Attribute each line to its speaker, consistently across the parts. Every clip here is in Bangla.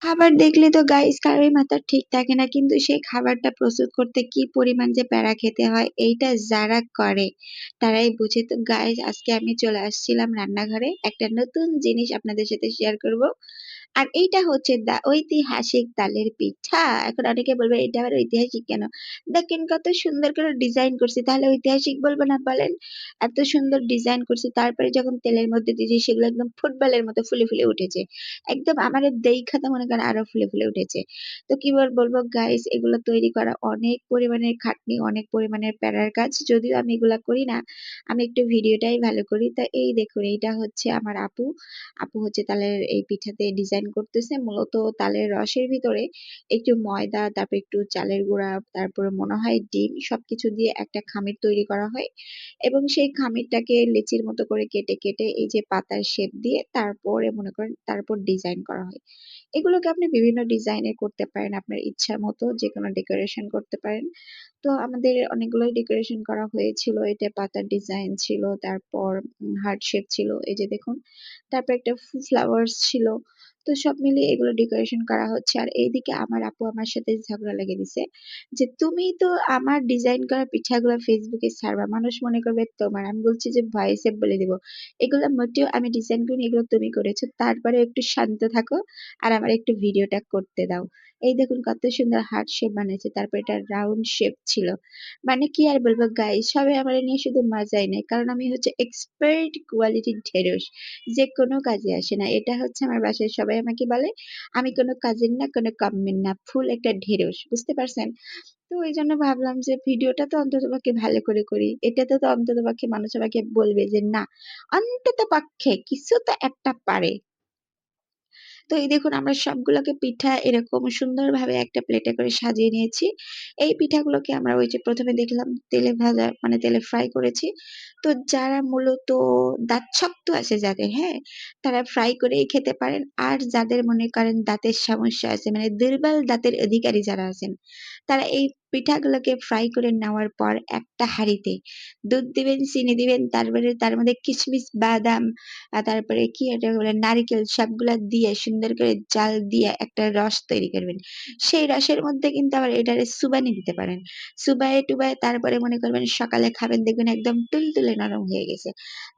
Speaker 1: খাবার দেখলে তো গাইস কারোরই মাথা ঠিক থাকে না। কিন্তু সেই খাবারটা প্রস্তুত করতে কি পরিমাণ যে প্যারা খেতে হয় এইটা যারা করে তারাই বুঝে। তো গাইস আজকে আমি চলে আসছিলাম রান্নাঘরে। একটা নতুন জিনিস আপনাদের সাথে শেয়ার করব। আর এইটা হচ্ছে ঐতিহাসিক তালের পিঠা। এখন অনেকে বলবে এটা আবার ঐতিহাসিক কেন? দেখেন কত সুন্দর করে ডিজাইন করছি। তাহলে ঐতিহাসিক বলবো না বলেন? এত সুন্দর ডিজাইন করছি। তারপরে যখন তেলের মধ্যে দিয়েছি সেগুলো একদম ফুটবলের মতো ফুলে, ফুলে উঠেছে। একদম আমারে দেইখা তো মনে করেন আরো ফুলে, ফুলে উঠেছে। তো কি বলবো গাইস এগুলো তৈরি করা অনেক পরিমাণের খাটনি, অনেক পরিমাণের প্যারার কাজ। যদিও আমি এগুলা করি না। আমি একটু ভিডিওটাই ভালো করি। তা এই দেখুন এইটা হচ্ছে আমার আপু। আপু হচ্ছে তালের এই পিঠাতে ডিজাইন করতেছে। মূলত তালের রসের ভিতরে একটু ময়দা, তারপর একটু চালের গুঁড়া, তারপরে মনে হয় ডিম সবকিছু দিয়ে একটা খামির তৈরি করা হয়। এবং সেই খামিরটাকে লেচির মতো করে কেটে, কেটে এই যে পাতার শেপ দিয়ে তারপরে মনে করেন তার উপর ডিজাইন করা হয়। এগুলোকে আপনি বিভিন্ন ডিজাইনের করতে পারেন। আপনার ইচ্ছা মতো যেকোনো ডেকোরেশন করতে পারেন। তো আমাদের অনেকগুলোই ডেকোরেশন করা হয়েছিল। এটা পাতার ডিজাইন ছিল, তারপর হার্ট শেপ ছিল। এই যে দেখুন। তারপর একটা ফ্লাওয়ার্স ছিল। তো সব মিলিয়ে এগুলো ডেকোরেশন করা হচ্ছে। আর এইদিকে আমার আপু আমার সাথে ঝগড়া লেগে দিছে যে, "তুমি তো আমার ডিজাইন করা পিঠাগুলো ফেসবুকে ছাড়বা। মানুষ মনে করবে তোমার।" আমি বলছি যে, "ভয়েসে বলে দিব। এগুলা মোটেও আমি ডিজাইন করিনি, এগুলো তুমি করেছো। তারপরেও একটু শান্ত থাকো আর আমার একটু ভিডিওটা করতে দাও।" এই দেখুন কত সুন্দর হার্ট শেপ বানিয়েছে। তারপর এটা রাউন্ড শেপ ছিল। মানে কি আর বলবো গাইস, সবাই আমারে নিয়ে শুধু মজাই নেয়। কারণ আমি হচ্ছে এক্সপার্ট কোয়ালিটির ঢেঁড়স। যেকোনো কাজে আসে না। এটা হচ্ছে আমার বাসায় সবাই আমাকে বলে, আমি কোনো কাজের না, কোনো কামের না। ফুল একটা ঢেঁড়স। বুঝতে পারছেন? তো এইজন্য ভাবলাম যে ভিডিওটা তো অন্ততপক্ষে ভালো করে করি। এটাতে তো অন্ততপক্ষে মানুষ আমাকে বলবে যে না, অন্ততপক্ষে কিছু তো একটা পারে। তো এই দেখুন আমরা সবগুলোকে পিঠা এরকম সুন্দরভাবে একটা প্লেটে করে সাজিয়ে নিয়েছি। এই পিঠাগুলোকে আমরা ওই যে ১ম এ দেখলাম তেলে ভাজা মানে তেলে ফ্রাই করেছি। তো যারা মূলত দাঁত শক্ত আছে যাদের, হ্যাঁ? তারা ফ্রাই করেই খেতে পারেন। আর যাদের মনে করেন দাঁতের সমস্যা আছে মানে দুর্বল দাঁতের অধিকারী যারা আছেন, তারা এই পিঠাগুলোকে ফ্রাই করে নেওয়ার পর একটা হাঁড়িতে দুধ দিবেন, চিনি দিবেন, তারপরে তার মধ্যে কিশমিশ, বাদাম তারপরে কি এটা বলে নারিকেল সবগুলা দিয়ে সুন্দর করে জাল দিয়ে একটা রস তৈরি করবেন। সেই রসের মধ্যে কিন্তু আবার এটারে চুবানি দিতে পারেন। চুবায়ে-টুবায়ে তারপরে মনে করবেন সকালে খাবেন দেখবেন একদম তুলতুলে নরম হয়ে গেছে।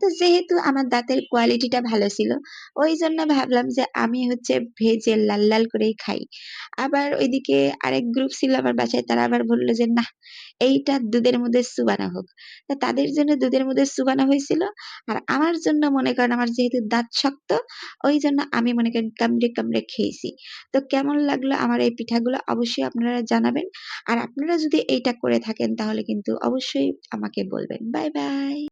Speaker 1: তো যেহেতু আমার দাঁতের কোয়ালিটিটা ভালো ছিল, ওইজন্য ভাবলাম যে আমি হচ্ছে ভেজে লাল, লাল করেই খাই। আবার ওইদিকে আরেক গ্রুপ ছিল আমার বাসায় তারা আবার বলল যে, "নাহ, এইটা দুধের মধ্যে চুবানো হোক।" তো তাদের জন্য দুধের মধ্যে চুবানো হয়েছিল। আর আমার জন্য মনে করেন আমার যেহেতু দাঁত শক্ত, ওইজন্য আমি মনে করেন কামড়ে, কামড়ে খেয়েছি। তো কেমন লাগলো আমার এই পিঠাগুলো অবশ্যই আপনারা জানাবেন। আর আপনারা যদি এইটা করে থাকেন তাহলে কিন্তু অবশ্যই আমাকে বলবেন। Bye, by.